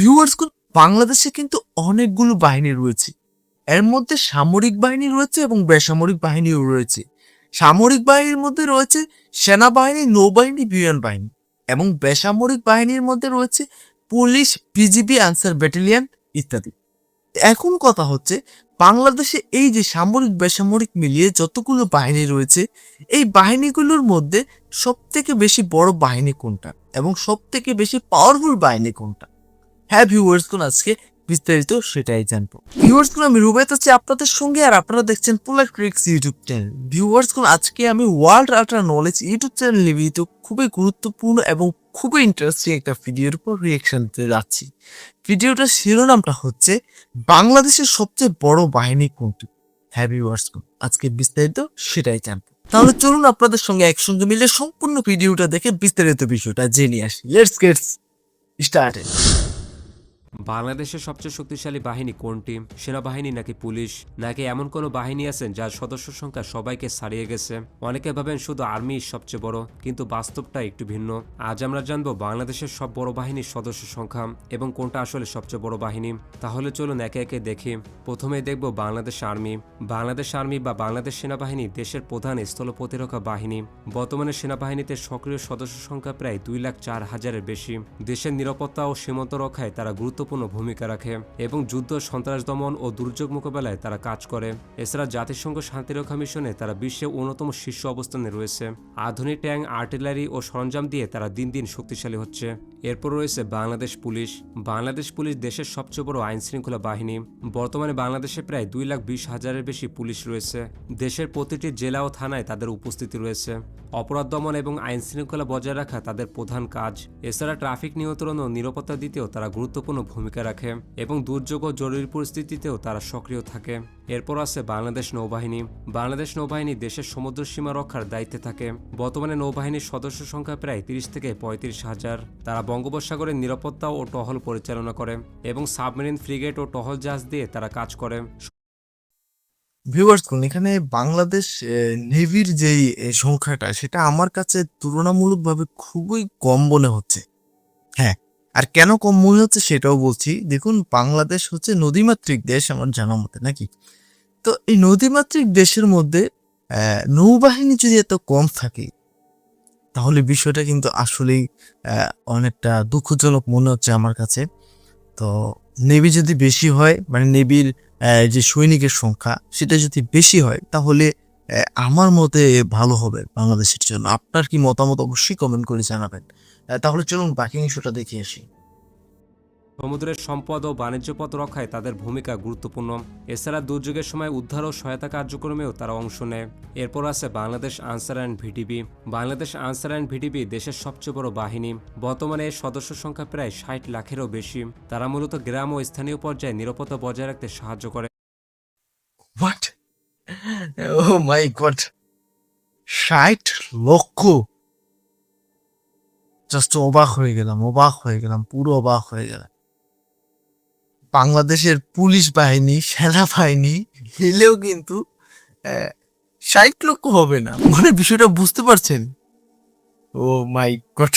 Viewers, বাংলাদেশে কিন্তু অনেকগুলো বাহিনী রয়েছে। এর মধ্যে সামরিক বাহিনী রয়েছে এবং বেসামরিক বাহিনীও রয়েছে। সামরিক বাহিনীর মধ্যে রয়েছে সেনাবাহিনী, নৌবাহিনী, বিমান বাহিনী এবং বেসামরিক বাহিনীর মধ্যে রয়েছে পুলিশ, বিজিবি, আনসার ব্যাটালিয়ন ইত্যাদি। এখন কথা হচ্ছে, বাংলাদেশে এই যে সামরিক বেসামরিক মিলিয়ে যতগুলো বাহিনী রয়েছে, এই বাহিনীগুলোর মধ্যে সব থেকে বেশি বড় বাহিনী কোনটা এবং সব থেকে বেশি পাওয়ারফুল বাহিনী কোনটা? হ্যাঁ ভিউয়ার্স, আজকে বিস্তারিত সেটাই জানবো। ভিউয়ার্স, আমি রুবেত আছি আপনাদের সঙ্গে, আর আপনারা দেখছেন পোলার ট্রিক্স ইউটিউব চ্যানেল। ভিউয়ার্স, আজকে আমি world ultra knowledge YouTube channel নিবেদিত খুবই গুরুত্বপূর্ণ এবং খুবই ইন্টারেস্টিং একটা ভিডিওর উপর রিয়েকশন দিতে যাচ্ছি। ভিডিওটার শিরোনামটা হচ্ছে বাংলাদেশের সবচেয়ে বড় বাহিনী কোনটি। হ্যাঁ ভিউয়ার্স, আজকে বিস্তারিত সেটাই জানবো। তাহলে চলুন আপনাদের সঙ্গে একসঙ্গে মিলে সম্পূর্ণ ভিডিওটা দেখে বিস্তারিত বিষয়টা জেনে আসি। Let's get started. বাংলাদেশের সবচেয়ে শক্তিশালী বাহিনী কোনটি? সেনাবাহিনী নাকি পুলিশ, নাকি এমন কোনো বাহিনী আছেন যার সদস্য সংখ্যা সবাইকে ছাড়িয়ে গেছে? অনেকে ভাবেন শুধু আর্মি সবচেয়ে বড়, কিন্তু বাস্তবটা একটু ভিন্ন। আজ আমরা জানবো বাংলাদেশের সব বড় বাহিনীর সদস্য সংখ্যা এবং কোনটা আসলে সবচেয়ে বড় বাহিনী। তাহলে চলুন একে একে দেখি। প্রথমে দেখব বাংলাদেশ আর্মি। বাংলাদেশ আর্মি বা বাংলাদেশ সেনাবাহিনী দেশের প্রধান স্থল প্রতিরক্ষা বাহিনী। বর্তমানে সেনাবাহিনীতে সক্রিয় সদস্য সংখ্যা প্রায় 2,04,000-এর বেশি। দেশের নিরাপত্তা ও সীমান্ত রক্ষায় তারা গুরুত্বপূর্ণ ভূমিকা রাখে এবং যুদ্ধ, সন্ত্রাস দমন ও দুর্যোগ মোকাবেলায় তারা কাজ করে। এছাড়া জাতিসংঘ শান্তিরক্ষা মিশনে তারা বিশ্বে অন্যতম শীর্ষ অবস্থানে রয়েছে। আধুনিক ট্যাঙ্ক, আর্টিলারি ও সরঞ্জাম দিয়ে তারা দিন দিন শক্তিশালী হচ্ছে। এরপর রয়েছে বাংলাদেশ পুলিশ। বাংলাদেশ পুলিশ দেশের সবচেয়ে বড় আইন শৃঙ্খলা বাহিনী। বর্তমানে বাংলাদেশে প্রায় 2,20,000-এর বেশি পুলিশ রয়েছে। দেশের প্রতিটি জেলা ও থানায় তাদের উপস্থিতি রয়েছে। অপরাধ দমন এবং আইন শৃঙ্খলা বজায় রাখা তাদের প্রধান কাজ। এছাড়া ট্রাফিক নিয়ন্ত্রণ ও নিরাপত্তা দিতেও তারা গুরুত্বপূর্ণ ভূমিকা রাখে এবং দুর্যোগ ও জরুরি পরিস্থিতিতেও তারা সক্রিয় থাকে। এরপর আছে বাংলাদেশ নৌবাহিনী। বাংলাদেশ নৌবাহিনী দেশের সমুদ্র সীমা রক্ষার দায়িত্বে থাকে। বর্তমানে নৌবাহিনীর সদস্য সংখ্যা প্রায় 30 থেকে 35,000। তারা বঙ্গোপসাগরের নিরাপত্তা ও টহল পরিচালনা করে এবং সাবমেরিন, ফ্রিগেট ও টহল জাহাজ দিয়ে তারা কাজ করে। ভিউয়ার্স, এখানে বাংলাদেশ নেভির যেই সংখ্যাটা, সেটা আমার কাছে তুলনামূলকভাবে খুবই কম মনে হচ্ছে। হ্যাঁ, আর কেন কম মনে হচ্ছে সেটাও বলছি। দেখুন, বাংলাদেশ হচ্ছে নদীমাতৃক দেশ আমার জানা মতে, নাকি? তো এই নদীমাতৃক দেশের মধ্যে নৌবাহিনী যদি এত কম থাকে, তাহলে বিষয়টা কিন্তু আসলেই অনেকটা দুঃখজনক মনে হচ্ছে আমার কাছে। তো নেভি যদি বেশি হয়, মানে নেভির যে সৈনিকের সংখ্যা সেটা যদি বেশি হয়, তাহলে আমার মতে ভালো হবে বাংলাদেশের জন্য। আপনার কি মতামত অবশ্যই কমেন্ট করে জানাবেন। তাহলে চলুন বাকি অংশটা দেখে আসি। সমুদ্রের সম্পদ ও বাণিজ্য পথ রক্ষায় তাদের ভূমিকা গুরুত্বপূর্ণ। এছাড়া দুর্যোগের সময় উদ্ধার ও সহায়তা কার্যক্রমেও তারা অংশ নেয়। এরপর আছে Bangladesh Ansar and VDP. Bangladesh Ansar and VDP দেশের সবচেয়ে বড় বাহিনী। বর্তমানে এর সদস্য সংখ্যা প্রায় 60 লাখেরও বেশি। তারা মূলত গ্রাম ও স্থানীয় পর্যায়ে নিরাপত্তা বজায় রাখতে সাহায্য করে। হোয়াট? ও মাই গড, 60 লক্ষ! জাস্ট অবাক হয়ে গেলাম, পুরো অবাক হয়ে গেলাম। বাংলাদেশের পুলিশ বাহিনী, সেনাবাহিনী মিলেও কিন্তু 60 লক্ষ হবে না, মানে বিষয়টা বুঝতে পারছেন? ও মাই গড,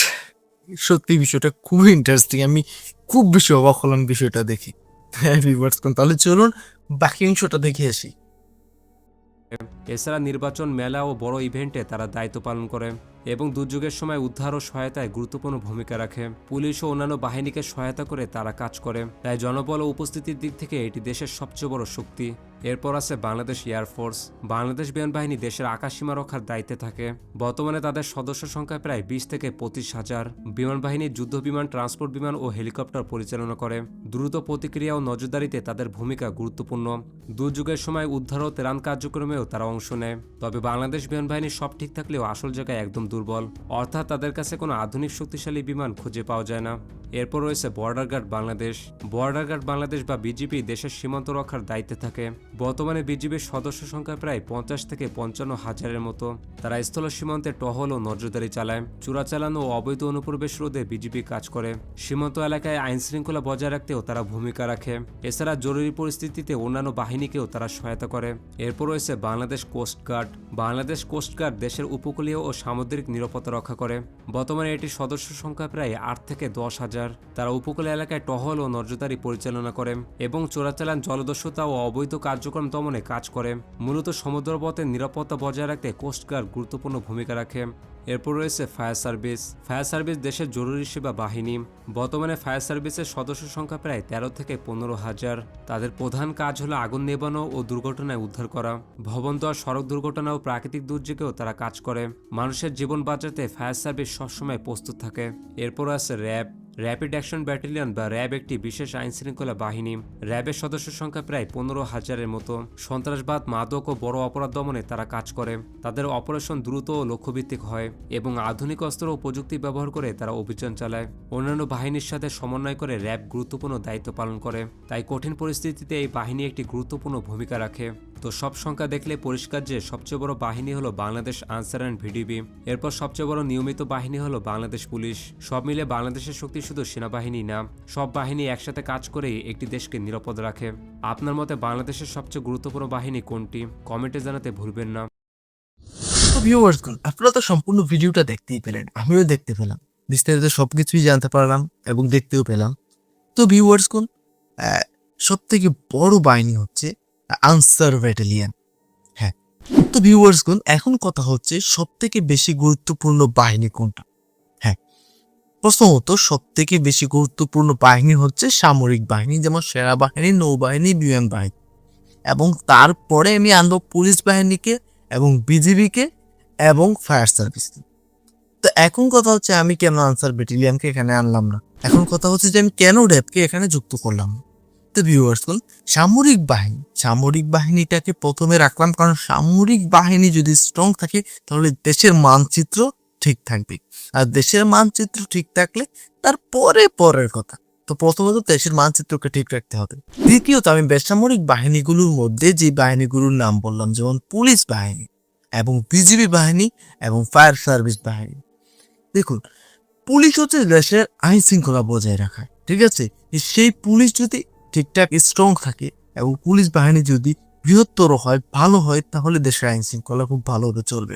সত্যি বিষয়টা খুবই ইন্টারেস্টিং। আমি খুব বেশি অবাক হলাম বিষয়টা দেখি। হ্যাঁ ভিউয়ার্স, তাহলে চলুন বাকি অংশটা দেখে আসি। এছাড়া নির্বাচন, মেলা ও বড় ইভেন্টে তারা দায়িত্ব পালন করে এবং দুর্যোগের সময় উদ্ধার ও সহায়তায় গুরুত্বপূর্ণ ভূমিকা রাখে। পুলিশ ও অন্যান্য বাহিনীকে সহায়তা করে তারা কাজ করে। তাই জনবল ও উপস্থিতির দিক থেকে এটি দেশের সবচেয়ে বড় শক্তি। এরপর আছে বাংলাদেশ এয়ারফোর্স। বাংলাদেশ বিমান বাহিনী দেশের আকাশসীমা রক্ষার দায়িত্বে থাকে। বর্তমানে তাদের সদস্য সংখ্যা প্রায় 20 থেকে 25,000। বিমান বাহিনী যুদ্ধ বিমান, ট্রান্সপোর্ট বিমান ও হেলিকপ্টার পরিচালনা করে। দ্রুত প্রতিক্রিয়া ও নজরদারিতে তাদের ভূমিকা গুরুত্বপূর্ণ। দুর্যোগের সময় উদ্ধার ও ত্রাণ কার্যক্রমেও তারা অংশ নেয়। তবে বাংলাদেশ বিমান বাহিনী সব ঠিক থাকলেও আসল জায়গায় একদম দুর্বল, অর্থাৎ তাদের কাছে কোনো আধুনিক শক্তিশালী বিমান খুঁজে পাওয়া যায় না। এরপর রয়েছে border guard Bangladesh. Border guard Bangladesh বা বিজিবি দেশের সীমান্ত রক্ষার দায়িত্বে থাকে। বর্তমানে বিজিবির সদস্য সংখ্যা প্রায় 50 থেকে 55,000-এর মতো। তারা স্থল সীমান্তে টহল ও নজরদারি চালায়। চোরাচালান ও অবৈধ অনুপ্রবেশ রোধে বিজিবি কাজ করে। সীমান্ত এলাকায় আইন শৃঙ্খলা বজায় রাখতেও তারা ভূমিকা রাখে। এছাড়া জরুরি পরিস্থিতিতে অন্যান্য বাহিনীকেও তারা সহায়তা করে। এরপর রয়েছে Bangladesh coast guard. Bangladesh coast guard দেশের উপকূলীয় ও সামুদ্রিক নিরাপত্তা রক্ষা করে। বর্তমানে এটির সদস্য সংখ্যা প্রায় 8 থেকে 10,000। তারা উপকূল এলাকায় টহল ও নজরদারি পরিচালনা করে এবং চোরাচালান, জলদস্যুতা ও অবৈধ কার্যক্রম দমনে কাজ করে। মূলত সমুদ্রপথের নিরাপত্তা বজায় রাখতে কোস্টগার্ড গুরুত্বপূর্ণ ভূমিকা রাখে। এরপর রয়েছে ফায়ার সার্ভিস। ফায়ার সার্ভিস দেশের জরুরি সেবা বাহিনী। বর্তমানে ফায়ার সার্ভিসের সদস্য সংখ্যা প্রায় 13 থেকে 15,000। তাদের প্রধান কাজ হলো আগুন নেভানো ও দুর্ঘটনায় উদ্ধার করা। ভবনধস, সড়ক দুর্ঘটনা ও প্রাকৃতিক দুর্যোগেও তারা কাজ করে। মানুষের জীবন বাঁচাতে ফায়ার সার্ভিস সবসময় প্রস্তুত থাকে। এরপর আছে র্যাব। র্যাপিড অ্যাকশন ব্যাটালিয়ন বা র্যাব একটি বিশেষ আইন শৃঙ্খলা বাহিনী। র্যাবের সদস্য সংখ্যা প্রায় 15,000-এর মতো। সন্ত্রাসবাদ, মাদক ও বড় অপরাধ দমনে তারা কাজ করে। তাদের অপারেশন দ্রুত ও লক্ষ্যভিত্তিক হয় এবং আধুনিক অস্ত্র ও প্রযুক্তি ব্যবহার করে তারা অভিযান চালায়। অন্যান্য বাহিনীর সাথে সমন্বয় করে র্যাব গুরুত্বপূর্ণ দায়িত্ব পালন করে। তাই কঠিন পরিস্থিতিতে এই বাহিনী একটি গুরুত্বপূর্ণ ভূমিকা রাখে। তো সব সংখ্যা দেখলে পরিষ্কার যে সবচেয়ে বড় বাহিনী হলো বাংলাদেশ আনসার অ্যান্ড ভিডিবি। এরপর সবচেয়ে বড় নিয়মিত বাহিনী হলো বাংলাদেশ পুলিশ। সব মিলে বাংলাদেশের শক্তি শুধু সেনাবাহিনী না, সব বাহিনী একসাথে কাজ করেই একটি দেশকে নিরাপদ রাখে। আপনার মতে বাংলাদেশের সবচেয়ে গুরুত্বপূর্ণ বাহিনী কোনটি? কমেন্টে জানাতে ভুলবেন না। তো ভিউয়ার্স, আপনারা তো সম্পূর্ণ ভিডিওটা দেখতেই পেলেন, আমিও দেখতে পেলাম, বিস্তারিত সবকিছুই জানতে পারলাম এবং দেখতেও পেলাম। তো ভিউয়ার্স, সব থেকে বড় বাহিনী হচ্ছে আনসার ব্যাটালিয়ন। হ্যাঁ, তো ভিউয়ার্স, এখন কথা হচ্ছে সব থেকে বেশি গুরুত্বপূর্ণ বাহিনী কোনটা? হ্যাঁ, প্রথমত সব থেকে বেশি গুরুত্বপূর্ণ বাহিনী হচ্ছে সামরিক বাহিনী, যেমন সেনাবাহিনী, নৌবাহিনী, বিমান বাহিনী, এবং তারপরে আমি আনবো পুলিশ বাহিনীকে এবং বিজিবিকে এবং ফায়ার সার্ভিস। তো এখন কথা হচ্ছে আমি কেন আনসার ব্যাটালিয়নকে এখানে আনলাম না, এখন কথা হচ্ছে যে আমি কেন র্যাবকে এখানে যুক্ত করলাম না। তো ভিউয়ার্স, সামরিক বাহিনীটাকে প্রথমে রাখলাম কারণ সামরিক বাহিনী যদি স্ট্রং থাকে তাহলে দেশের মানচিত্র ঠিক থাকবে, আর দেশের মানচিত্র ঠিক থাকলে তারপরে পরের কথা। তো প্রথমত দেশের মানচিত্রকে ঠিক রাখতে হবে। দ্বিতীয়ত আমি বেসামরিক বাহিনীগুলোর মধ্যে যে বাহিনীগুলোর নাম বললাম, যেমন পুলিশ বাহিনী এবং বিজিবি বাহিনী এবং ফায়ার সার্ভিস বাহিনী। দেখুন, পুলিশ হচ্ছে দেশের আইন শৃঙ্খলা বজায় রাখা, ঠিক আছে? সেই পুলিশ যদি ঠিকঠাক স্ট্রং থাকে এবং পুলিশ বাহিনী যদি বৃহত্তর হয়, ভালো হয়, তাহলে দেশের আইন শৃঙ্খলা খুব ভালোভাবে চলবে।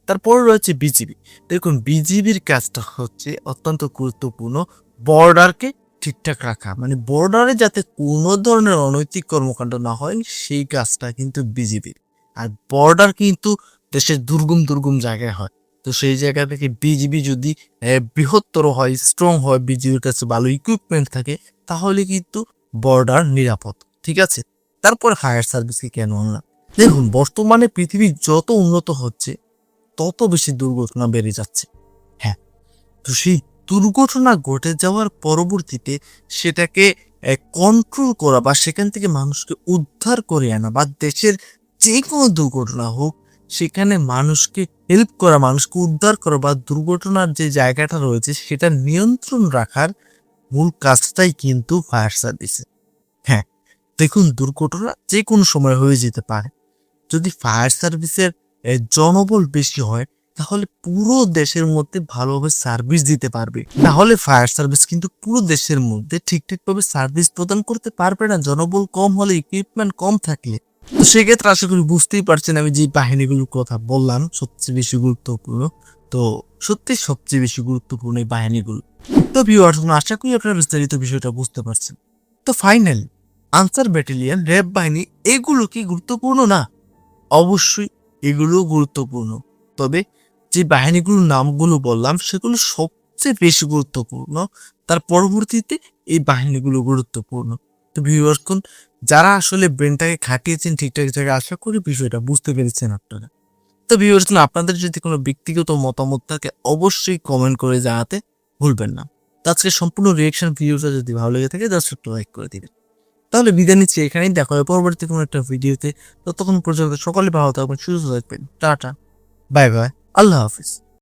তারপর রয়েছে বিজিবি। দেখুন, বিজিবির কাজটা হচ্ছে অত্যন্ত গুরুত্বপূর্ণ, বর্ডারকে ঠিকঠাক রাখা, মানে বর্ডারে যাতে কোনো ধরনের অনৈতিক কর্মকাণ্ড না হয় সেই কাজটা কিন্তু বিজিবির। আর বর্ডার কিন্তু দেশের দুর্গম জায়গায় হয়, তো সেই জায়গা থেকে বিজিবি যদি বৃহত্তর হয়, স্ট্রং হয়, বিজিবির কাছে ভালো ইকুইপমেন্ট থাকে, তাহলে কিন্তু বর্ডার নিরাপদ, ঠিক আছে? তারপর ফায়ার সার্ভিসকে কেন আনলাম? দেখুন, বর্তমানে পৃথিবী যত উন্নত হচ্ছে তত বেশি দুর্ঘটনা বেড়ে যাচ্ছে। হ্যাঁ, তো সেই দুর্ঘটনা ঘটে যাওয়ার পরবর্তীতে সেটাকে কন্ট্রোল করা বা সেখান থেকে মানুষকে উদ্ধার করে আনা, বা দেশের যে কোনো দুর্ঘটনা হোক সেখানে মানুষকে হেল্প করা, মানুষকে উদ্ধার করা, বা দুর্ঘটনার যে জায়গাটা রয়েছে সেটা নিয়ন্ত্রণ রাখার মূল কাজটাই কিন্তু ফায়ার সার্ভিসে। হ্যাঁ, দেখুন, দুর্ঘটনা যে কোনো সময় হয়ে যেতে পারে। যদি ফায়ার সার্ভিসের জনবল বেশি হয় তাহলে পুরো দেশের মধ্যে ভালোভাবে সার্ভিস দিতে পারবে, না হলে ফায়ার সার্ভিস কিন্তু পুরো দেশের মধ্যে ঠিকঠাকভাবে সার্ভিস প্রদান করতে পারবে না, জনবল কম হলে, ইকুইপমেন্ট কম থাকলে। তো সেক্ষেত্রে আশা করি বুঝতেই পারছেন আমি যে বাহিনীগুলোর কথা বললাম সবচেয়ে বেশি গুরুত্বপূর্ণ, তো সত্যি সবচেয়ে বেশি গুরুত্বপূর্ণ এই বাহিনীগুলো। তো ভিউয়ার্স, আশা করি আপনারা বিস্তারিত বিষয়টা বুঝতে পারছেন। তো ফাইনালি আনসার ব্যাটালিয়ন, র্যাব বাহিনী, এগুলো কি গুরুত্বপূর্ণ না? অবশ্যই এগুলো গুরুত্বপূর্ণ, তবে যে বাহিনীগুলোর নামগুলো বললাম সেগুলো সবচেয়ে বেশি গুরুত্বপূর্ণ, তার পরবর্তীতে এই বাহিনীগুলো গুরুত্বপূর্ণ। তো ভিউয়ার্স, যারা আসলে ব্রেনটাকে খাটিয়েছেন ঠিকঠাক জায়গায়, আশা করি বিষয়টা বুঝতে পেরেছেন আপনারা। তো ভিউয়ার্স, আপনাদের যদি কোনো ব্যক্তিগত মতামত থাকে অবশ্যই কমেন্ট করে জানাতে ভুলবেন না। তো আজকে সম্পূর্ণ রিয়েকশন ভিডিওটা যদি ভালো লেগে থাকে জাস্ট একটু লাইক করে দিবেন। তাহলে বিদায় নিচ্ছি, এখানেই দেখা হবে পরবর্তী কোনো একটা ভিডিওতে। ততক্ষণ পর্যন্ত সকলে ভালো থাকবেন, সুস্থ থাকবেন। টাটা, বাই বাই, আল্লাহ হাফিজ।